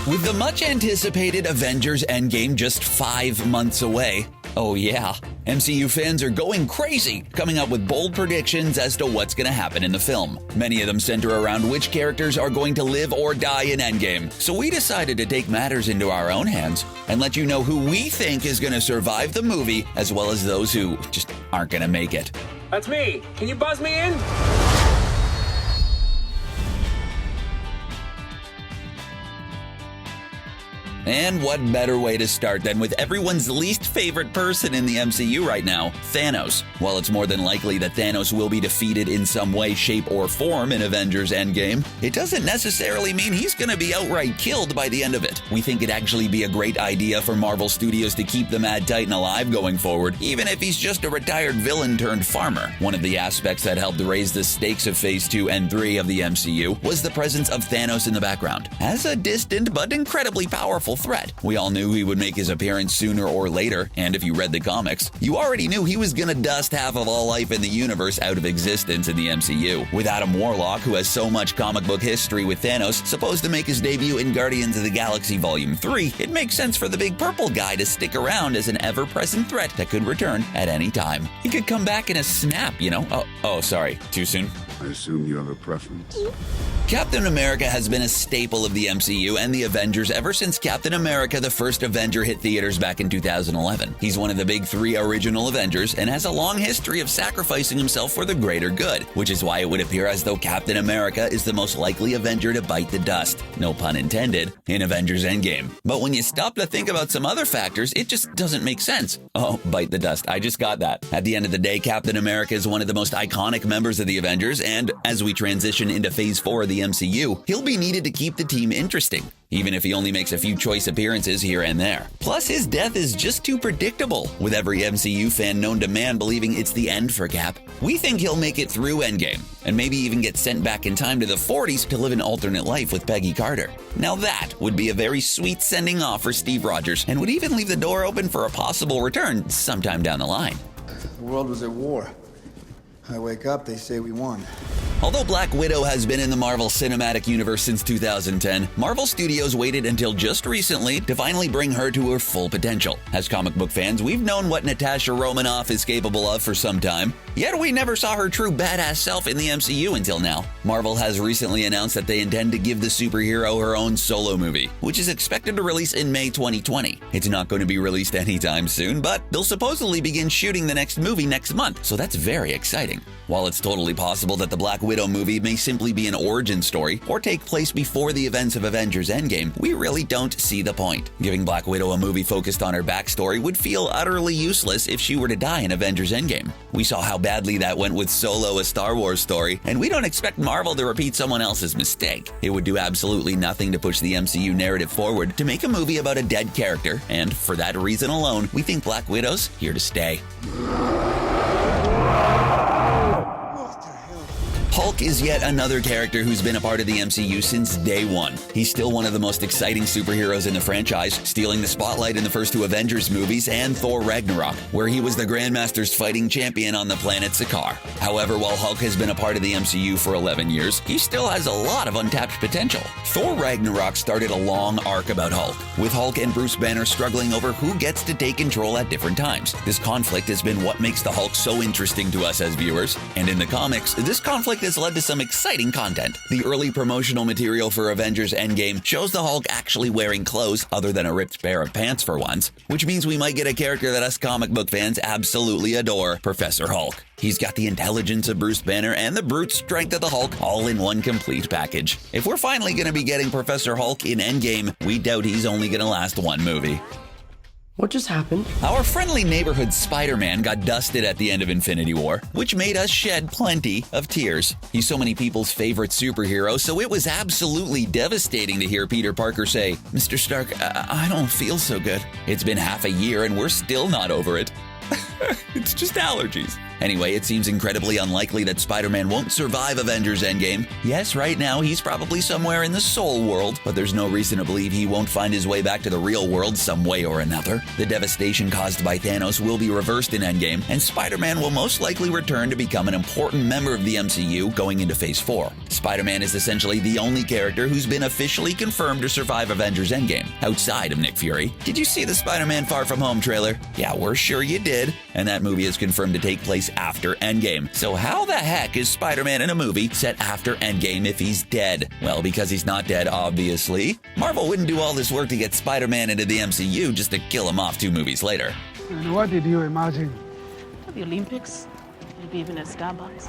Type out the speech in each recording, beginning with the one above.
With the much-anticipated Avengers Endgame just 5 months away, oh yeah, MCU fans are going crazy, coming up with bold predictions as to what's going to happen in the film. Many of them center around which characters are going to live or die in Endgame. So we decided to take matters into our own hands and let you know who we think is going to survive the movie, as well as those who just aren't going to make it. That's me. Can you buzz me in? And what better way to start than with everyone's least favorite person in the MCU right now, Thanos. While it's more than likely that Thanos will be defeated in some way, shape, or form in Avengers Endgame, it doesn't necessarily mean he's going to be outright killed by the end of it. We think it'd actually be a great idea for Marvel Studios to keep the Mad Titan alive going forward, even if he's just a retired villain turned farmer. One of the aspects that helped raise the stakes of Phase 2 and 3 of the MCU was the presence of Thanos in the background. As a distant but incredibly powerful threat. We all knew he would make his appearance sooner or later, and if you read the comics, you already knew he was gonna dust half of all life in the universe out of existence in the MCU. With Adam Warlock, who has so much comic book history with Thanos, supposed to make his debut in Guardians of the Galaxy Volume 3, it makes sense for the big purple guy to stick around as an ever-present threat that could return at any time. He could come back in a snap, you know? Oh, sorry. Too soon? I assume you have a preference. Captain America has been a staple of the MCU and the Avengers ever since Captain America: The First Avenger hit theaters back in 2011. He's one of the big 3 original Avengers and has a long history of sacrificing himself for the greater good, which is why it would appear as though Captain America is the most likely Avenger to bite the dust, no pun intended, in Avengers Endgame. But when you stop to think about some other factors, it just doesn't make sense. Oh, bite the dust, I just got that. At the end of the day, Captain America is one of the most iconic members of the Avengers, and as we transition into Phase 4 of the MCU, he'll be needed to keep the team interesting, even if he only makes a few choice appearances here and there. Plus, his death is just too predictable, with every MCU fan known to man believing it's the end for Cap. We think he'll make it through Endgame, and maybe even get sent back in time to the 40s to live an alternate life with Peggy Carter. Now that would be a very sweet sending off for Steve Rogers, and would even leave the door open for a possible return sometime down the line. The world was at war. I wake up, they say we won. Although Black Widow has been in the Marvel Cinematic Universe since 2010, Marvel Studios waited until just recently to finally bring her to her full potential. As comic book fans, we've known what Natasha Romanoff is capable of for some time, yet we never saw her true badass self in the MCU until now. Marvel has recently announced that they intend to give the superhero her own solo movie, which is expected to release in May 2020. It's not going to be released anytime soon, but they'll supposedly begin shooting the next movie next month, so that's very exciting. While it's totally possible that the Black Widow movie may simply be an origin story or take place before the events of Avengers Endgame, we really don't see the point. Giving Black Widow a movie focused on her backstory would feel utterly useless if she were to die in Avengers Endgame. We saw how badly that went with Solo, a Star Wars story, and we don't expect Marvel to repeat someone else's mistake. It would do absolutely nothing to push the MCU narrative forward to make a movie about a dead character, and for that reason alone, we think Black Widow's here to stay. Hulk is yet another character who's been a part of the MCU since day one. He's still one of the most exciting superheroes in the franchise, stealing the spotlight in the first 2 Avengers movies and Thor Ragnarok, where he was the Grandmaster's fighting champion on the planet Sakaar. However, while Hulk has been a part of the MCU for 11 years, he still has a lot of untapped potential. Thor Ragnarok started a long arc about Hulk, with Hulk and Bruce Banner struggling over who gets to take control at different times. This conflict has been what makes the Hulk so interesting to us as viewers, and in the comics, this conflict has led to some exciting content. The early promotional material for Avengers Endgame shows the Hulk actually wearing clothes other than a ripped pair of pants for once, which means we might get a character that us comic book fans absolutely adore, Professor Hulk. He's got the intelligence of Bruce Banner and the brute strength of the Hulk all in one complete package. If we're finally going to be getting Professor Hulk in Endgame, we doubt he's only going to last one movie. What just happened? Our friendly neighborhood SpiderMan got dusted at the end of Infinity War, which made us shed plenty of tears. He's so many people's favorite superhero, so it was absolutely devastating to hear Peter Parker say, "Mr. Stark, I don't feel so good." It's been half a year and we're still not over it. It's just allergies. Anyway, it seems incredibly unlikely that Spider-Man won't survive Avengers Endgame. Yes, right now he's probably somewhere in the soul world, but there's no reason to believe he won't find his way back to the real world some way or another. The devastation caused by Thanos will be reversed in Endgame, and Spider-Man will most likely return to become an important member of the MCU going into Phase 4. Spider-Man is essentially the only character who's been officially confirmed to survive Avengers Endgame, outside of Nick Fury. Did you see the Spider-Man Far From Home trailer? Yeah, we're sure you did. And that movie is confirmed to take place after Endgame. So how the heck is Spider-Man in a movie set after Endgame if he's dead? Well, because he's not dead, obviously. Marvel wouldn't do all this work to get Spider-Man into the MCU just to kill him off 2 movies later. And what did you imagine? The Olympics, maybe even at Starbucks.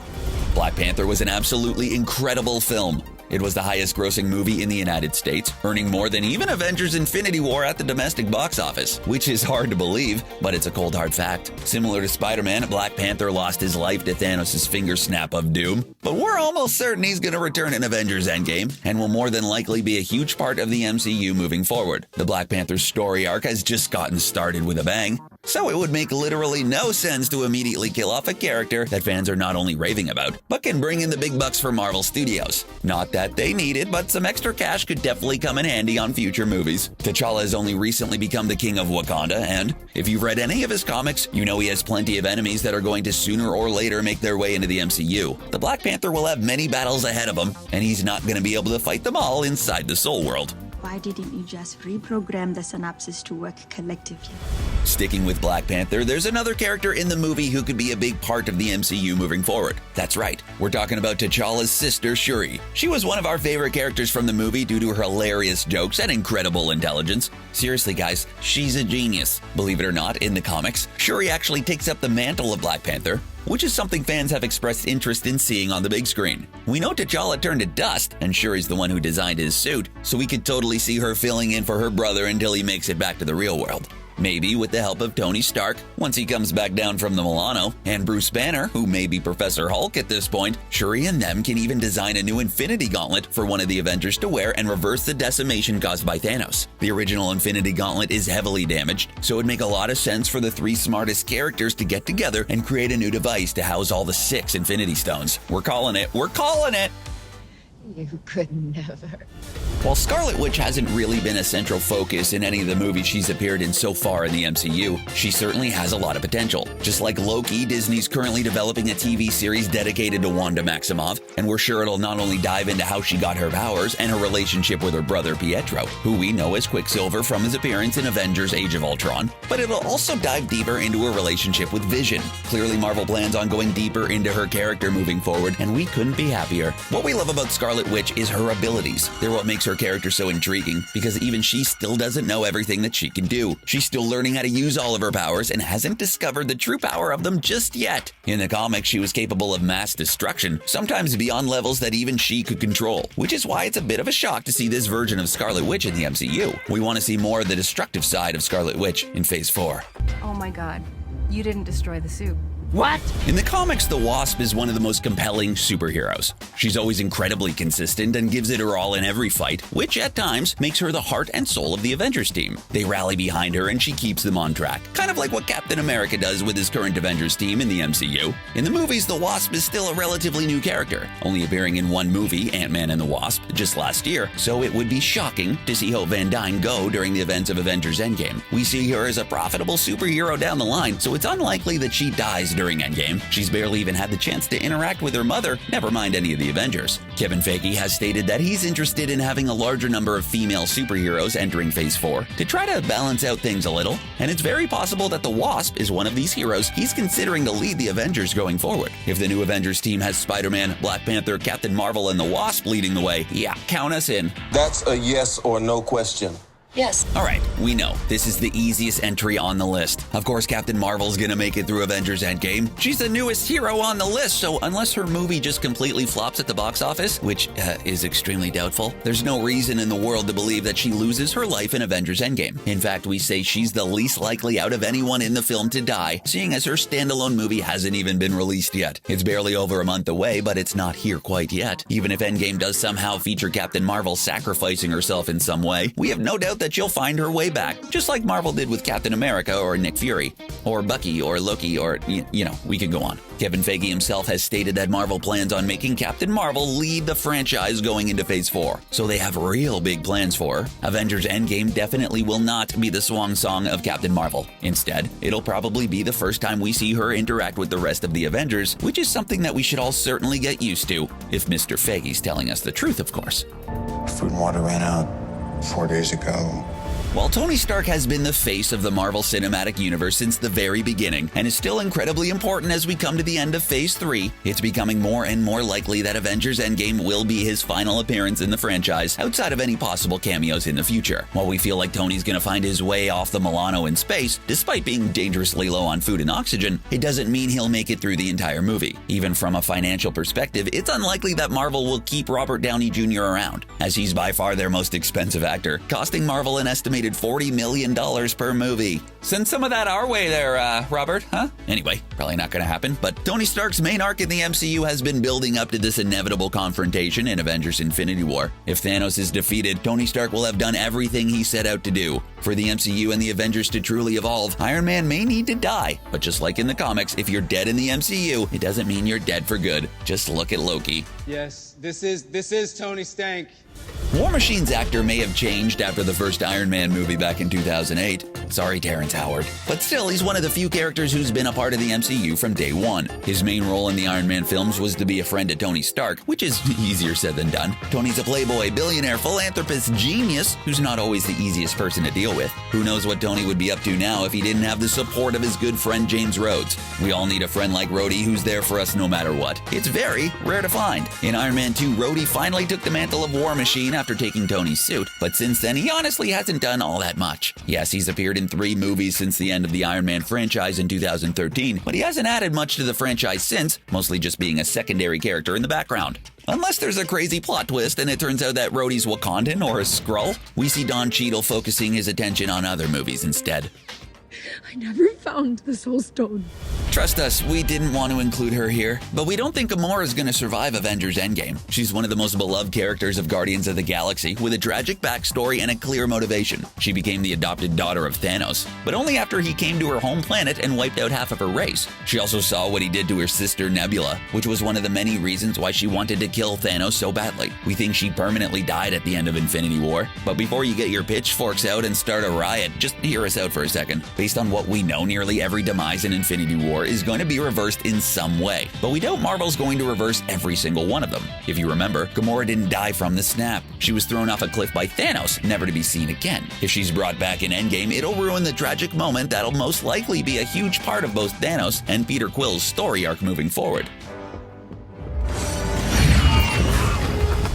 Black Panther was an absolutely incredible film. It was the highest-grossing movie in the United States, earning more than even Avengers Infinity War at the domestic box office, which is hard to believe, but it's a cold hard fact. Similar to Spider-Man, Black Panther lost his life to Thanos' finger snap of doom, but we're almost certain he's going to return in Avengers Endgame, and will more than likely be a huge part of the MCU moving forward. The Black Panther's story arc has just gotten started with a bang, so it would make literally no sense to immediately kill off a character that fans are not only raving about, but can bring in the big bucks for Marvel Studios. Not that they need it, but some extra cash could definitely come in handy on future movies. T'Challa has only recently become the king of Wakanda, and if you've read any of his comics, you know he has plenty of enemies that are going to sooner or later make their way into the MCU. The Black Panther will have many battles ahead of him, and he's not going to be able to fight them all inside the Soul World. Why didn't you just reprogram the synapses to work collectively? Sticking with Black Panther, there's another character in the movie who could be a big part of the MCU moving forward. That's right, we're talking about T'Challa's sister, Shuri. She was one of our favorite characters from the movie due to her hilarious jokes and incredible intelligence. Seriously, guys, she's a genius. Believe it or not, in the comics, Shuri actually takes up the mantle of Black Panther, which is something fans have expressed interest in seeing on the big screen. We know T'Challa turned to dust, and Shuri's the one who designed his suit, so we could totally see her filling in for her brother until he makes it back to the real world. Maybe with the help of Tony Stark, once he comes back down from the Milano, and Bruce Banner, who may be Professor Hulk at this point, Shuri and them can even design a new Infinity Gauntlet for one of the Avengers to wear and reverse the decimation caused by Thanos. The original Infinity Gauntlet is heavily damaged, so it'd make a lot of sense for the 3 smartest characters to get together and create a new device to house all the 6 Infinity Stones. We're calling it! We're calling it! You could never. While Scarlet Witch hasn't really been a central focus in any of the movies she's appeared in so far in the MCU, she certainly has a lot of potential. Just like Loki, Disney's currently developing a TV series dedicated to Wanda Maximoff, and we're sure it'll not only dive into how she got her powers and her relationship with her brother Pietro, who we know as Quicksilver from his appearance in Avengers Age of Ultron, but it'll also dive deeper into her relationship with Vision. Clearly, Marvel plans on going deeper into her character moving forward, and we couldn't be happier. What we love about Scarlet Witch is her abilities. They're what makes her character so intriguing, because even she still doesn't know everything that she can do. She's still learning how to use all of her powers and hasn't discovered the true power of them just yet. In the comics, she was capable of mass destruction, sometimes beyond levels that even she could control, which is why it's a bit of a shock to see this version of Scarlet Witch in the MCU. We want to see more of the destructive side of Scarlet Witch in Phase 4. Oh my god, you didn't destroy the suit. What? In the comics, the Wasp is one of the most compelling superheroes. She's always incredibly consistent and gives it her all in every fight, which at times makes her the heart and soul of the Avengers team. They rally behind her and she keeps them on track, kind of like what Captain America does with his current Avengers team in the MCU. In the movies, the Wasp is still a relatively new character, only appearing in one movie, Ant-Man and the Wasp, just last year, so it would be shocking to see Hope Van Dyne go during the events of Avengers Endgame. We see her as a profitable superhero down the line, so it's unlikely that she dies during Endgame. She's barely even had the chance to interact with her mother, never mind any of the Avengers. Kevin Feige has stated that he's interested in having a larger number of female superheroes entering Phase 4 to try to balance out things a little, and it's very possible that the Wasp is one of these heroes he's considering to lead the Avengers going forward. If the new Avengers team has Spider-Man, Black Panther, Captain Marvel, and the Wasp leading the way, yeah, count us in. That's a yes or no question. Yes. Alright, we know, this is the easiest entry on the list. Of course, Captain Marvel's gonna make it through Avengers Endgame. She's the newest hero on the list, so unless her movie just completely flops at the box office, which is extremely doubtful, there's no reason in the world to believe that she loses her life in Avengers Endgame. In fact, we say she's the least likely out of anyone in the film to die, seeing as her standalone movie hasn't even been released yet. It's barely over a month away, but it's not here quite yet. Even if Endgame does somehow feature Captain Marvel sacrificing herself in some way, we have no doubt that she'll find her way back, just like Marvel did with Captain America or Nick Fury, or Bucky or Loki, or, we could go on. Kevin Feige himself has stated that Marvel plans on making Captain Marvel lead the franchise going into Phase 4, so they have real big plans for her. Avengers Endgame definitely will not be the swan song of Captain Marvel. Instead, it'll probably be the first time we see her interact with the rest of the Avengers, which is something that we should all certainly get used to, if Mr. Feige's telling us the truth, of course. Food and water ran out 4 days ago. While Tony Stark has been the face of the Marvel Cinematic Universe since the very beginning and is still incredibly important as we come to the end of Phase 3, it's becoming more and more likely that Avengers Endgame will be his final appearance in the franchise outside of any possible cameos in the future. While we feel like Tony's gonna find his way off the Milano in space, despite being dangerously low on food and oxygen, it doesn't mean he'll make it through the entire movie. Even from a financial perspective, it's unlikely that Marvel will keep Robert Downey Jr. around, as he's by far their most expensive actor, costing Marvel an estimated $40 million per movie. Send some of that our way there, Robert, huh? Anyway, probably not gonna happen, but Tony Stark's main arc in the MCU has been building up to this inevitable confrontation in Avengers Infinity War. If Thanos is defeated, Tony Stark will have done everything he set out to do. For the MCU and the Avengers to truly evolve, Iron Man may need to die. But just like in the comics, if you're dead in the MCU, it doesn't mean you're dead for good. Just look at Loki. Yes, this is Tony Stank. War Machine's actor may have changed after the first Iron Man movie back in 2008. Sorry, Terrence Howard. But still, he's one of the few characters who's been a part of the MCU from day one. His main role in the Iron Man films was to be a friend to Tony Stark, which is easier said than done. Tony's a playboy, billionaire, philanthropist, genius, who's not always the easiest person to deal with. Who knows what Tony would be up to now if he didn't have the support of his good friend James Rhodes. We all need a friend like Rhodey who's there for us no matter what. It's very rare to find. In Iron Man 2, Rhodey finally took the mantle of War Machine after taking Tony's suit, but since then he honestly hasn't done all that much. Yes, he's appeared in 3 movies since the end of the Iron Man franchise in 2013, but he hasn't added much to the franchise since, mostly just being a secondary character in the background. Unless there's a crazy plot twist and it turns out that Rhodey's Wakandan or a Skrull, we see Don Cheadle focusing his attention on other movies instead. I never found the Soul Stone. Trust us, we didn't want to include her here, but we don't think Gomorrah is going to survive Avengers Endgame. She's one of the most beloved characters of Guardians of the Galaxy, with a tragic backstory and a clear motivation. She became the adopted daughter of Thanos, but only after he came to her home planet and wiped out half of her race. She also saw what he did to her sister Nebula, which was one of the many reasons why she wanted to kill Thanos so badly. We think she permanently died at the end of Infinity War, but before you get your pitchforks out and start a riot, just hear us out for a second. Based on what we know, nearly every demise in Infinity War is going to be reversed in some way, but we doubt Marvel's going to reverse every single one of them. If you remember, Gomorrah didn't die from the snap. She was thrown off a cliff by Thanos, never to be seen again. If she's brought back in Endgame, it'll ruin the tragic moment that'll most likely be a huge part of both Thanos and Peter Quill's story arc moving forward.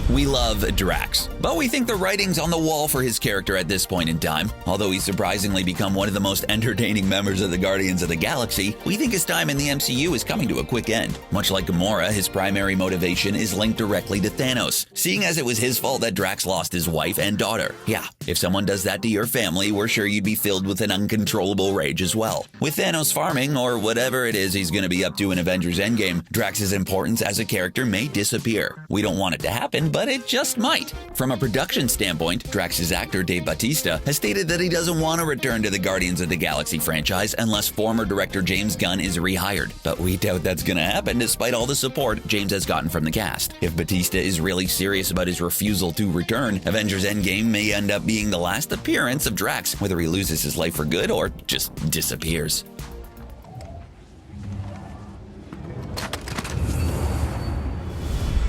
We love Drax, but we think the writing's on the wall for his character at this point in time. Although he's surprisingly become one of the most entertaining members of the Guardians of the Galaxy, we think his time in the MCU is coming to a quick end. Much like Gomorrah, his primary motivation is linked directly to Thanos, seeing as it was his fault that Drax lost his wife and daughter. Yeah, if someone does that to your family, we're sure you'd be filled with an uncontrollable rage as well. With Thanos farming, or whatever it is he's going to be up to in Avengers Endgame, Drax's importance as a character may disappear. We don't want it to happen, but it just might. From a production standpoint, Drax's actor Dave Bautista has stated that he doesn't want to return to the Guardians of the Galaxy franchise unless former director James Gunn is rehired. But we doubt that's going to happen despite all the support James has gotten from the cast. If Bautista is really serious about his refusal to return, Avengers Endgame may end up being the last appearance of Drax, whether he loses his life for good or just disappears.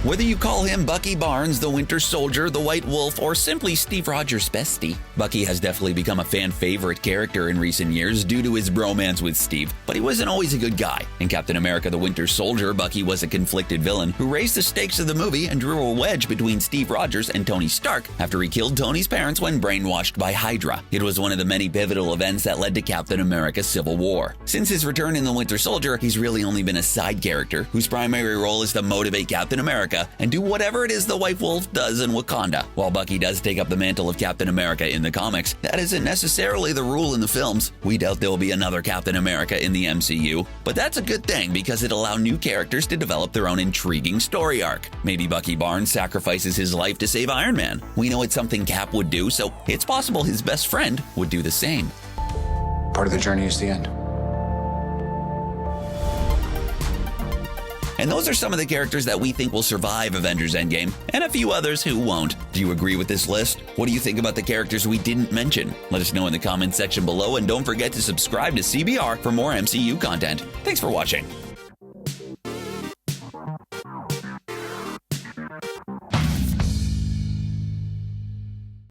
Whether you call him Bucky Barnes, the Winter Soldier, the White Wolf, or simply Steve Rogers' bestie, Bucky has definitely become a fan favorite character in recent years due to his bromance with Steve, but he wasn't always a good guy. In Captain America the Winter Soldier, Bucky was a conflicted villain who raised the stakes of the movie and drew a wedge between Steve Rogers and Tony Stark after he killed Tony's parents when brainwashed by Hydra. It was one of the many pivotal events that led to Captain America Civil War. Since his return in the Winter Soldier, he's really only been a side character whose primary role is to motivate Captain America America and do whatever it is the White Wolf does in Wakanda. While Bucky does take up the mantle of Captain America in the comics, that isn't necessarily the rule in the films. We doubt there will be another Captain America in the MCU, but that's a good thing because it allows new characters to develop their own intriguing story arc. Maybe Bucky Barnes sacrifices his life to save Iron Man. We know it's something Cap would do, so it's possible his best friend would do the same. Part of the journey is the end. And those are some of the characters that we think will survive Avengers Endgame, and a few others who won't. Do you agree with this list? What do you think about the characters we didn't mention? Let us know in the comments section below, and don't forget to subscribe to CBR for more MCU content. Thanks for watching.